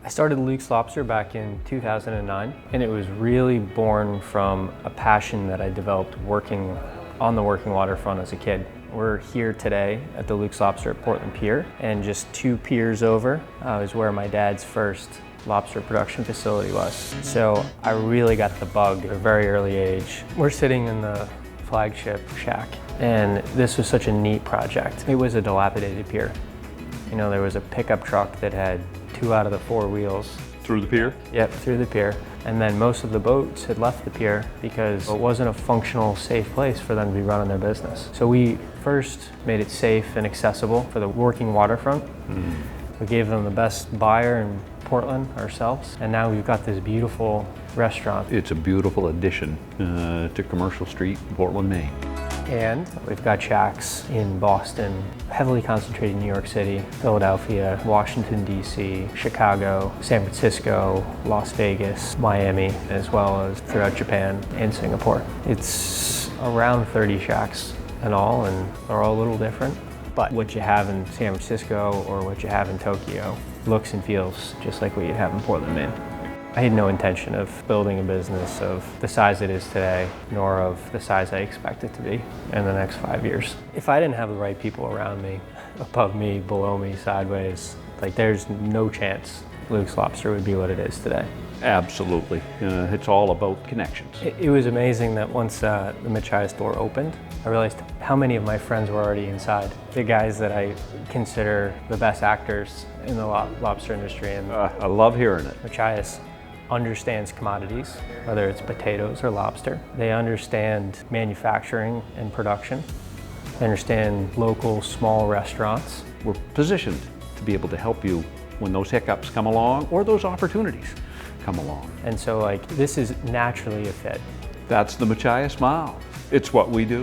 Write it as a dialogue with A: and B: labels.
A: I started Luke's Lobster back in 2009, and it was really born from a passion that I developed working on the working waterfront as a kid. We're here today at the Luke's Lobster at Portland Pier, and just 2 piers over is where my dad's first lobster production facility was. So I really got the bug at a very early age. We're sitting in the flagship shack, and this was such a neat project. It was a dilapidated pier. You know, there was a pickup truck that had 2 out of the 4 wheels.
B: Through the pier?
A: Yep, through the pier. And then most of the boats had left the pier because it wasn't a functional, safe place for them to be running their business. So we first made it safe and accessible for the working waterfront. We gave them the best buyer in Portland ourselves, and now we've got this beautiful restaurant.
B: It's a beautiful addition to Commercial Street in Portland, Maine.
A: And we've got shacks in Boston, heavily concentrated in New York City, Philadelphia, Washington, D.C., Chicago, San Francisco, Las Vegas, Miami, as well as throughout Japan and Singapore. It's around 30 shacks in all, and they're all a little different. But what you have in San Francisco or what you have in Tokyo looks and feels just like what you have in Portland, Maine. I had no intention of building a business of the size it is today, nor of the size I expect it to be in the next 5 years. If I didn't have the right people around me, above me, below me, sideways, like there's no chance Luke's Lobster would be what it is today.
B: Absolutely. It's all about connections.
A: It was amazing that once the Machias door opened, I realized how many of my friends were already inside. The guys that I consider the best actors in the lobster industry. And
B: I love hearing it.
A: Machias understands commodities, whether it's potatoes or lobster. They understand manufacturing and production. They understand local small restaurants.
B: We're positioned to be able to help you when those hiccups come along or those opportunities come along.
A: And so this is naturally a fit.
B: That's the Machias smile. It's what we do.